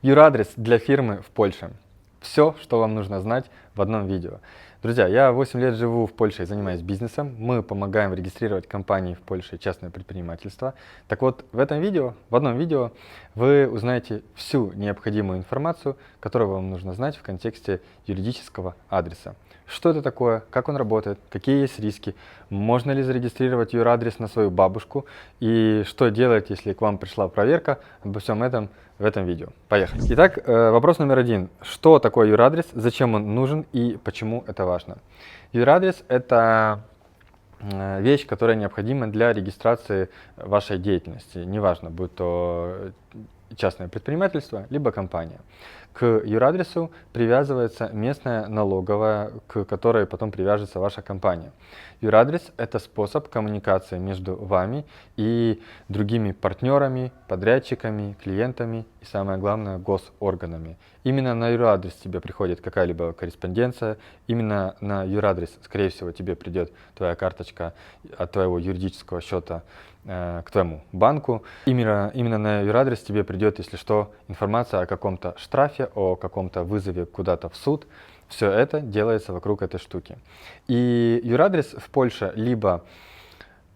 Юрадрес для фирмы в Польше. Все, что вам нужно знать в одном видео. Друзья, я 8 лет живу в Польше и занимаюсь бизнесом. Мы помогаем регистрировать компании в Польше и частное предпринимательство. Так вот, в одном видео, вы узнаете всю необходимую информацию, которую вам нужно знать в контексте юридического адреса. Что это такое, как он работает, какие есть риски, можно ли зарегистрировать юрадрес на свою бабушку и что делать, если к вам пришла проверка. Обо всем этом в этом видео. Поехали. Итак, вопрос номер один. Что такое юрадрес, зачем он нужен и почему это важно? Юрадрес – это вещь, которая необходима для регистрации вашей деятельности. Неважно, будь то частное предпринимательство, либо компания. К юрадресу привязывается местная налоговая, к которой потом привяжется ваша компания. Юрадрес – это способ коммуникации между вами и другими партнерами, подрядчиками, клиентами и, самое главное, госорганами. Именно на юрадрес тебе приходит какая-либо корреспонденция, именно на юрадрес, скорее всего, тебе придет твоя карточка от твоего юридического счета к твоему банку. Именно на юрадрес тебе придет, если что, информация о каком-то штрафе, о каком-то вызове куда-то в суд. Все это делается вокруг этой штуки. И юрадрес в Польше либо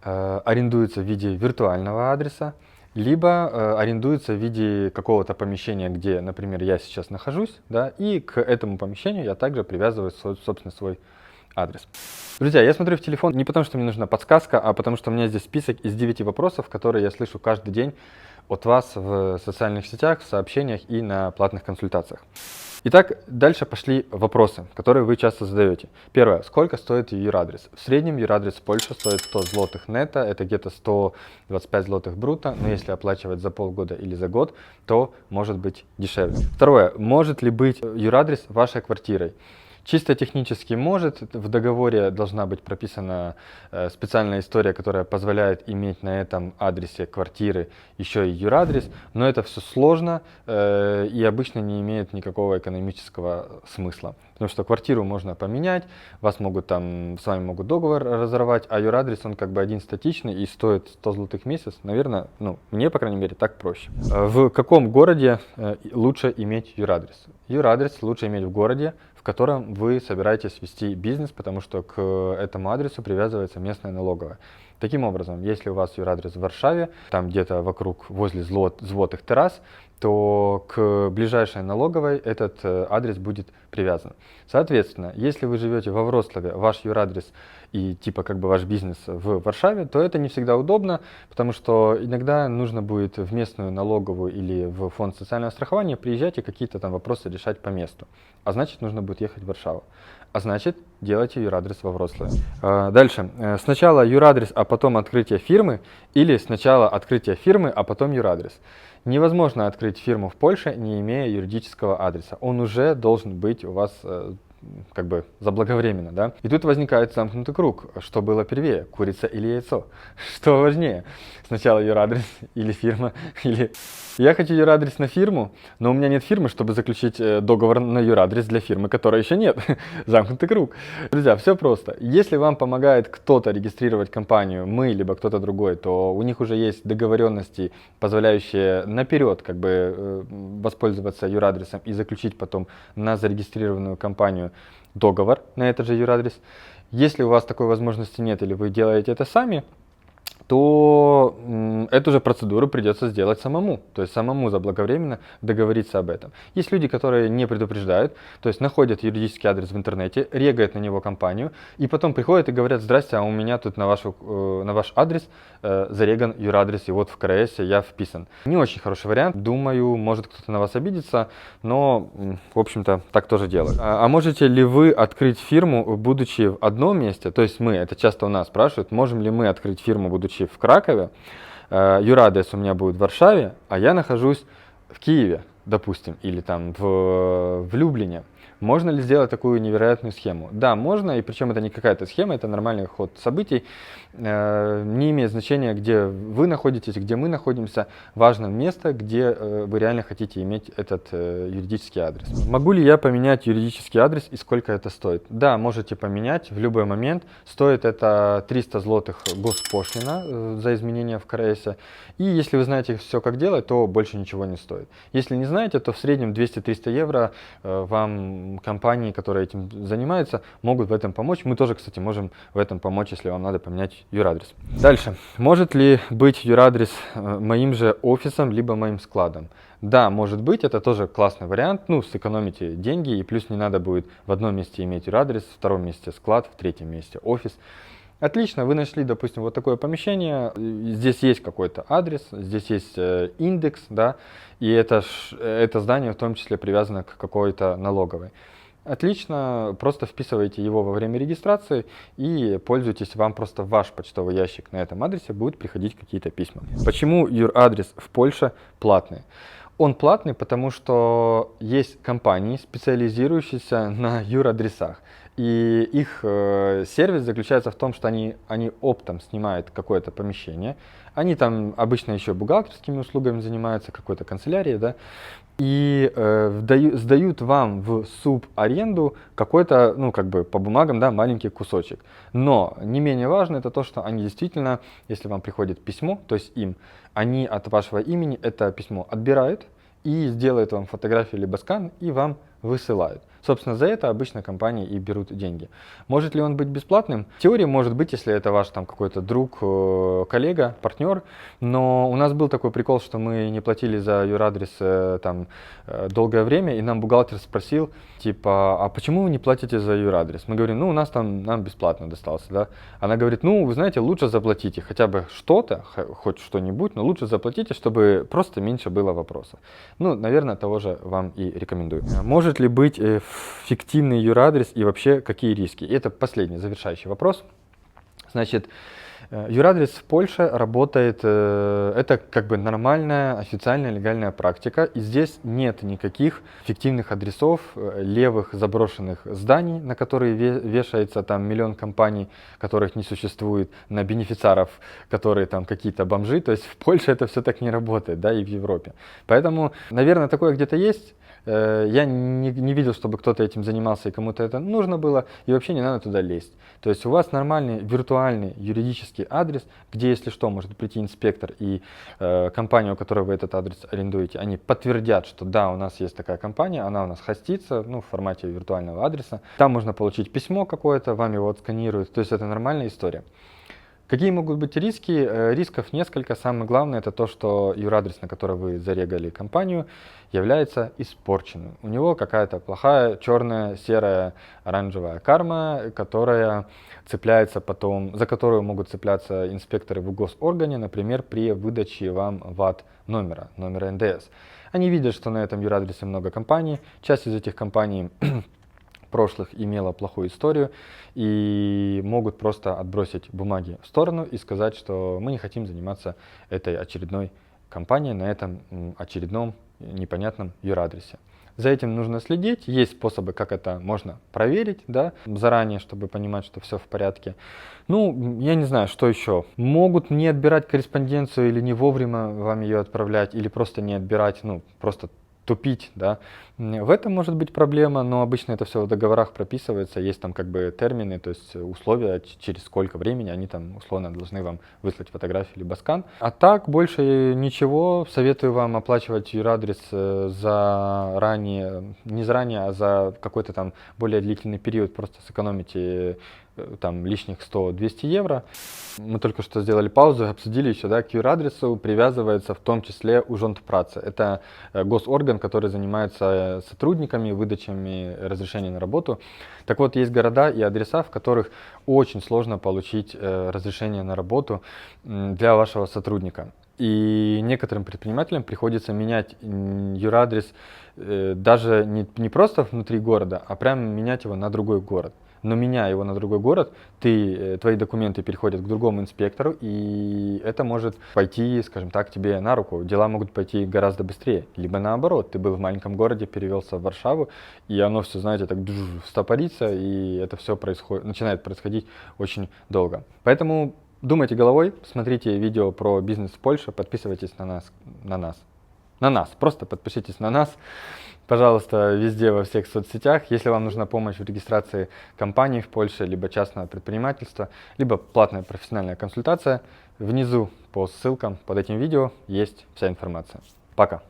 арендуется в виде виртуального адреса, либо арендуется в виде какого-то помещения, где, например, я сейчас нахожусь, да, и к этому помещению я также привязываю, собственно, свой адрес. Друзья, я смотрю в телефон не потому, что мне нужна подсказка, а потому что у меня здесь список из 9 вопросов, которые я слышу каждый день от вас в социальных сетях, в сообщениях и на платных консультациях. Итак, дальше пошли вопросы, которые вы часто задаете. Первое. Сколько стоит юрадрес? В среднем юрадрес в Польше стоит 100 злотых нетто, это где-то 125 злотых брута, но если оплачивать за полгода или за год, то может быть дешевле. Второе. Может ли быть юрадрес вашей квартирой? Чисто технически может, в договоре должна быть прописана специальная история, которая позволяет иметь на этом адресе квартиры еще и юрадрес, но это все сложно и обычно не имеет никакого экономического смысла. Потому что квартиру можно поменять, с вами могут договор разорвать, а юрадрес он как бы один статичный и стоит 100 злотых в месяц. Наверное, мне, по крайней мере, так проще. В каком городе лучше иметь юрадрес? Юрадрес лучше иметь в городе, в котором вы собираетесь вести бизнес, потому что к этому адресу привязывается местная налоговая. Таким образом, если у вас юрадрес в Варшаве, там где-то возле Злотых террас, то к ближайшей налоговой этот адрес будет привязан. Соответственно, если вы живете во Вроцлаве, ваш юрадрес и ваш бизнес в Варшаве, то это не всегда удобно, потому что иногда нужно будет в местную налоговую или в фонд социального страхования приезжать и какие-то там вопросы решать по месту. А значит, нужно будет ехать в Варшаву. А значит, делайте юрадрес во Вроцлаве. Дальше. Сначала юрадрес, а потом открытие фирмы, или сначала открытие фирмы, а потом юрадрес. Невозможно открыть фирму в Польше, не имея юридического адреса. Он уже должен быть у вас заблаговременно, да? И тут возникает замкнутый круг. Что было первее, курица или яйцо? Что важнее? Сначала юрадрес или фирма, или... Я хочу юрадрес на фирму, но у меня нет фирмы, чтобы заключить договор на юрадрес для фирмы, которой еще нет. Замкнутый круг. Друзья, все просто. Если вам помогает кто-то регистрировать компанию, мы, либо кто-то другой, то у них уже есть договоренности, позволяющие наперед воспользоваться юрадресом и заключить потом на зарегистрированную компанию договор на этот же юрадрес. Если у вас такой возможности нет или вы делаете это сами, то эту же процедуру придется сделать самому. То есть самому заблаговременно договориться об этом. Есть люди, которые не предупреждают, то есть находят юридический адрес в интернете, регают на него компанию, и потом приходят и говорят: здрасте, а у меня тут на ваш адрес зареган юрадрес, и вот в КРС я вписан. Не очень хороший вариант. Думаю, может кто-то на вас обидится, но, в общем-то, так тоже делают. А можете ли вы открыть фирму, будучи в одном месте? То есть это часто у нас спрашивают, можем ли мы открыть фирму, будучи в Кракове, юрадрес у меня будет в Варшаве, а я нахожусь в Киеве, допустим, или там в Люблине. Можно ли сделать такую невероятную схему? Да, можно, и причем это не какая-то схема, это нормальный ход событий. Не имеет значения, где вы находитесь, где мы находимся. Важно место, где вы реально хотите иметь этот юридический адрес. Могу ли я поменять юридический адрес и сколько это стоит? Да, можете поменять в любой момент. Стоит это 300 злотых госпошлина за изменения в КРС. И если вы знаете все, как делать, то больше ничего не стоит. Если не знаете, то в среднем 200-300 евро вам компании, которые этим занимаются, могут в этом помочь. Мы тоже, кстати, можем в этом помочь, если вам надо поменять юрадрес. Дальше. Может ли быть юрадрес моим же офисом, либо моим складом? Да, может быть, это тоже классный вариант. Ну, сэкономите деньги, и плюс не надо будет в одном месте иметь юрадрес, в втором месте склад, в третьем месте офис. Отлично, вы нашли, допустим, вот такое помещение, здесь есть какой-то адрес, здесь есть индекс, да, и это здание в том числе привязано к какой-то налоговой. Отлично, просто вписываете его во время регистрации и пользуйтесь, вам просто в ваш почтовый ящик на этом адресе будут приходить какие-то письма. Почему юрадрес в Польше платный? Он платный, потому что есть компании, специализирующиеся на юрадресах. И их сервис заключается в том, что они оптом снимают какое-то помещение. Они там обычно еще бухгалтерскими услугами занимаются, какой-то канцелярией, да, и сдают вам в субаренду какой-то, ну, как бы по бумагам, да, маленький кусочек. Но не менее важно это то, что они действительно, если вам приходит письмо, то есть им, они от вашего имени это письмо отбирают и сделают вам фотографию либо скан и вам высылают. Собственно, за это обычно компании и берут деньги. Может ли он быть бесплатным? В теории может быть, если это ваш там какой-то друг, коллега, партнер. Но у нас был такой прикол, что мы не платили за юрадрес там долгое время, и нам бухгалтер спросил, типа, а почему вы не платите за юрадрес? Мы говорим, ну, у нас там, нам бесплатно достался, да. Она говорит, ну, вы знаете, лучше заплатите хотя бы что-то, хоть что-нибудь, но лучше заплатите, чтобы просто меньше было вопросов. Ну, наверное, того же вам и рекомендую. Может ли быть фиктивный юрадрес и вообще какие риски? И это последний, завершающий вопрос. Значит, юрадрес в Польше работает, это как бы нормальная, официальная, легальная практика, и здесь нет никаких фиктивных адресов, левых заброшенных зданий, на которые вешается там миллион компаний, которых не существует, на бенефициаров, которые там какие-то бомжи, то есть в Польше это все так не работает, да, и в Европе. Поэтому, наверное, такое где-то есть. Я не видел, чтобы кто-то этим занимался и кому-то это нужно было, и вообще не надо туда лезть. То есть у вас нормальный виртуальный юридический адрес, где, если что, может прийти инспектор и компания, у которой вы этот адрес арендуете, они подтвердят, что да, у нас есть такая компания, она у нас хостится, ну, в формате виртуального адреса. Там можно получить письмо какое-то, вам его отсканируют, то есть это нормальная история. Какие могут быть риски? Рисков несколько. Самое главное это то, что юрадрес, на который вы зарегали компанию, является испорченным. У него какая-то плохая черная, серая, оранжевая карма, которая цепляется потом, за которую могут цепляться инспекторы в госоргане, например, при выдаче вам ВАТ номера НДС. Они видят, что на этом юрадресе много компаний. Часть из этих компаний прошлых имела плохую историю и могут просто отбросить бумаги в сторону и сказать, что мы не хотим заниматься этой очередной компанией на этом очередном непонятном юрадресе. За этим нужно следить, есть способы, как это можно проверить, да, заранее, чтобы понимать, что все в порядке. Ну, я не знаю, что еще. Могут не отбирать корреспонденцию или не вовремя вам ее отправлять, или просто не отбирать, ну, просто тупить, да. В этом может быть проблема, но обычно это все в договорах прописывается, есть там как бы термины, то есть условия, через сколько времени они там условно должны вам выслать фотографию либо скан. А так больше ничего, советую вам оплачивать юрадрес заранее, не заранее, а за какой-то там более длительный период, просто сэкономите там лишних 100-200 евро. Мы только что сделали паузу, обсудили еще, да, к юрадресу привязывается в том числе Ужонтпраца. Это госорган, который занимается сотрудниками, выдачами разрешений на работу. Так вот, есть города и адреса, в которых очень сложно получить разрешение на работу для вашего сотрудника. И некоторым предпринимателям приходится менять юрадрес даже не просто внутри города, а прямо менять его на другой город. но меняя его на другой город, твои документы переходят к другому инспектору, и это может пойти, скажем так, тебе на руку. Дела могут пойти гораздо быстрее. Либо наоборот, ты был в маленьком городе, перевелся в Варшаву, и оно все, знаете, так стопорится, и это все начинает происходить очень долго. Поэтому думайте головой, смотрите видео про бизнес в Польше, подписывайтесь на нас, просто подпишитесь на нас, пожалуйста, везде, во всех соцсетях. Если вам нужна помощь в регистрации компании в Польше, либо частного предпринимательства, либо платная профессиональная консультация, внизу по ссылкам под этим видео есть вся информация. Пока!